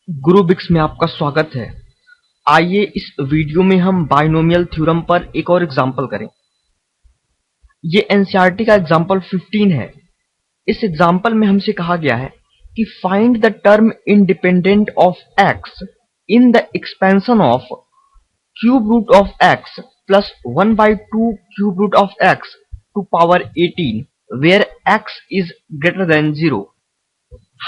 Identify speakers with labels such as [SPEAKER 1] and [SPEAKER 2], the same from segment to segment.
[SPEAKER 1] गुरुबिक्स में आपका स्वागत है। आइए इस वीडियो में हम बाइनोमियल थ्योरम पर एक और एग्जाम्पल करें। ये एनसीईआरटी का एग्जाम्पल 15 है। इस एग्जाम्पल में हमसे कहा गया है कि find the term independent of x in the expansion of cube root of x plus 1/2 cube root of x to power 18 where x is greater than 0।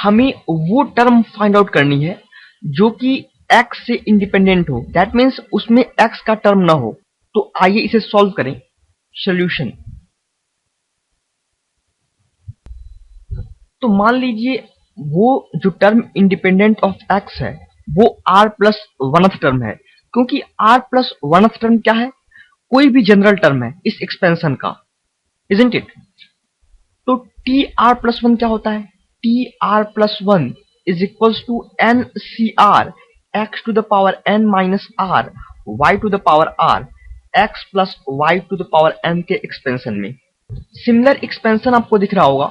[SPEAKER 1] हमें वो टर्म फाइंड आउट करनी है जो कि x से इंडिपेंडेंट हो, that means उसमें x का टर्म ना हो। तो आइए इसे सॉल्व करें। सॉल्यूशन, तो मान लीजिए वो जो टर्म इंडिपेंडेंट ऑफ x है वो r प्लस वनथ टर्म है, क्योंकि r प्लस वनथ टर्म क्या है, कोई भी जनरल टर्म है इस एक्सपेंशन का, इजंट इट। तो टी आर प्लस वन क्या होता है, t r plus one is equals to n c r x to the power n minus r y to the power r x plus y to the power n के expansion में। Similar expansion आपको दिख रहा होगा।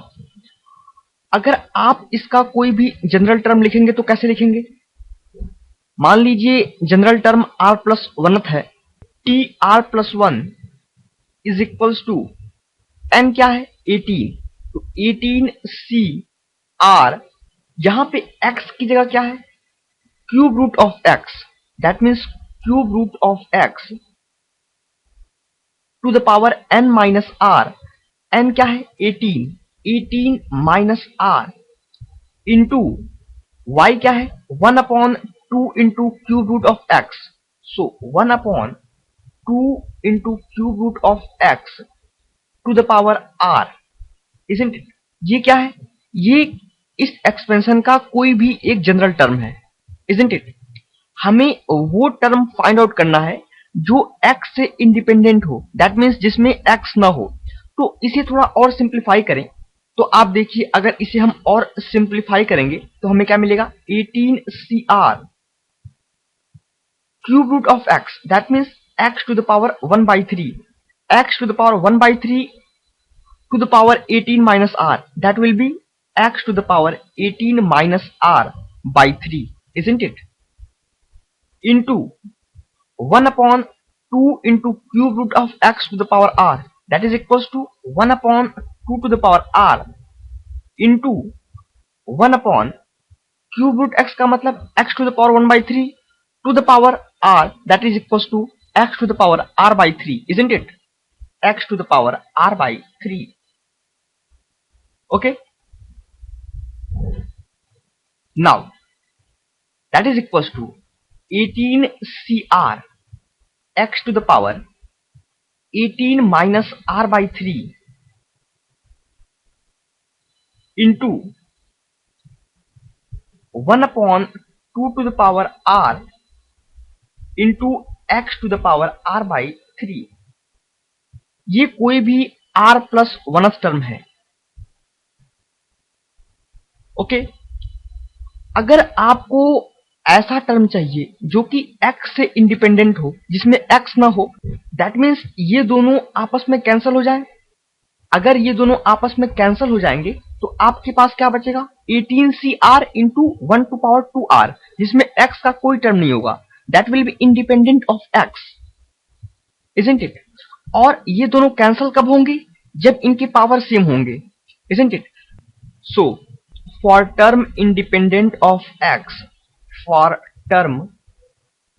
[SPEAKER 1] अगर आप इसका कोई भी जनरल टर्म लिखेंगे तो कैसे लिखेंगे, मान लीजिए general term r plus oneth है, t r plus one is equals to n क्या है 18, तो 18 सी आर, यहां पे x की जगह क्या है, cube root of x, that means cube root of x to the power n minus r, n क्या है 18, 18 माइनस आर इंटू y क्या है 1/2 into cube root of x, so 1/2 into cube root of x to the power r, isn't it. ये क्या है, ये इस expansion का कोई भी एक जनरल टर्म है, इजंट इट। हमें वो टर्म फाइंड आउट करना है जो x से इंडिपेंडेंट हो, दैट मीन्स जिसमें x ना हो। तो इसे थोड़ा और सिंप्लीफाई करें, तो आप देखिए अगर इसे हम और सिंप्लीफाई करेंगे तो हमें क्या मिलेगा, 18cr cube root of x, that means x to the power 1/3, x to the power 1/3 to the power 18 minus r, that will be x to the power 18 minus r by 3, isn't it, into 1/2 into cube root of x to the power r, that is equals to 1/2 to the power r into 1 cube root x का मतलब x to the power 1/3 to the power r, that is equals to x to the power r by 3, isn't it, x to the power r by 3. Okay, now that is equals to 18cr x to the power 18 minus r by 3 into 1/2 to the power r into x to the power r by 3। ये कोई भी r plus वनथ term है। Okay, अगर आपको ऐसा term चाहिए जो कि x से इंडिपेंडेंट हो, जिसमें x ना हो, दैट मीन्स ये दोनों आपस में कैंसिल हो जाए। अगर ये दोनों आपस में कैंसिल हो जाएंगे तो आपके पास क्या बचेगा, 18cr into 1 to power 2r, जिसमें x का कोई टर्म नहीं होगा, that will be independent of x, isn't it. और ये दोनों कैंसिल कब होंगे, जब इनके पावर सेम होंगे, isn't it. So for term independent of x, for term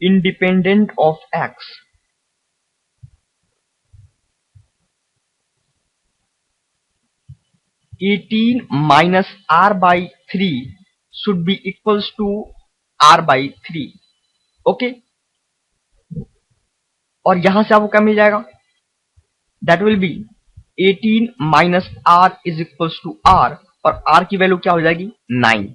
[SPEAKER 1] independent of x, (18 minus r by 3) should be equals to r by 3. Okay, और यहां से आपको क्या मिल जाएगा, that will be 18 minus r is equals to r, और r की value क्या हो जाएगी 9।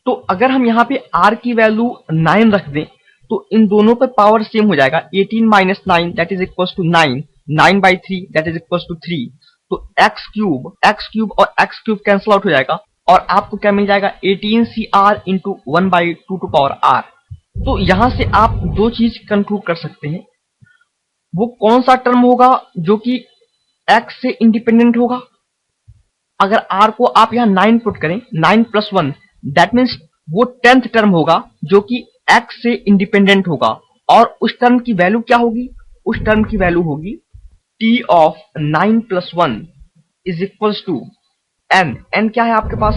[SPEAKER 1] तो अगर हम यहाँ पे r की वैल्यू 9 रख दें तो इन दोनों पे पावर सेम हो जाएगा, 18 minus 9 that is equals to 9, 9 by 3 that is equals to 3, तो x क्यूब और x क्यूब कैंसिल आउट हो जाएगा और आपको क्या मिल जाएगा, 18cr into 1/2 to power r। तो यहां से आप दो चीज कंक्लूड कर सकते हैं, वो कौन सा टर्म होगा जो कि x से इंडिपेंडेंट होगा। अगर r को आप यहां 9 पुट करें, 9 प्लस 1 दैट मीन्स वो 10th टर्म होगा जो कि x से इंडिपेंडेंट होगा, और उस टर्म की वैल्यू क्या होगी? उस टर्म की वैल्यू होगी t of 9 plus 1 is equals to n। n क्या है आपके पास?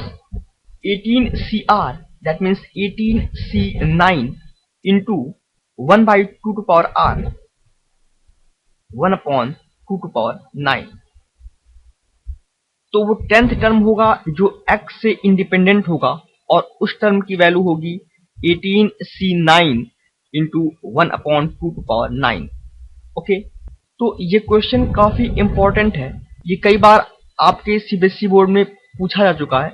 [SPEAKER 1] 18cr, that means 18c9 into 1 by 2 to power r, 1 upon 2 to power 9। तो वो 10th टर्म होगा जो x से इंडिपेंडेंट होगा, और उस टर्म की वैल्यू होगी 18c9 into 1 upon 2 to power 9। Okay, तो ये क्वेश्चन काफी इंपॉर्टेंट है। ये कई बार आपके सीबीएसई बोर्ड में पूछा जा चुका है।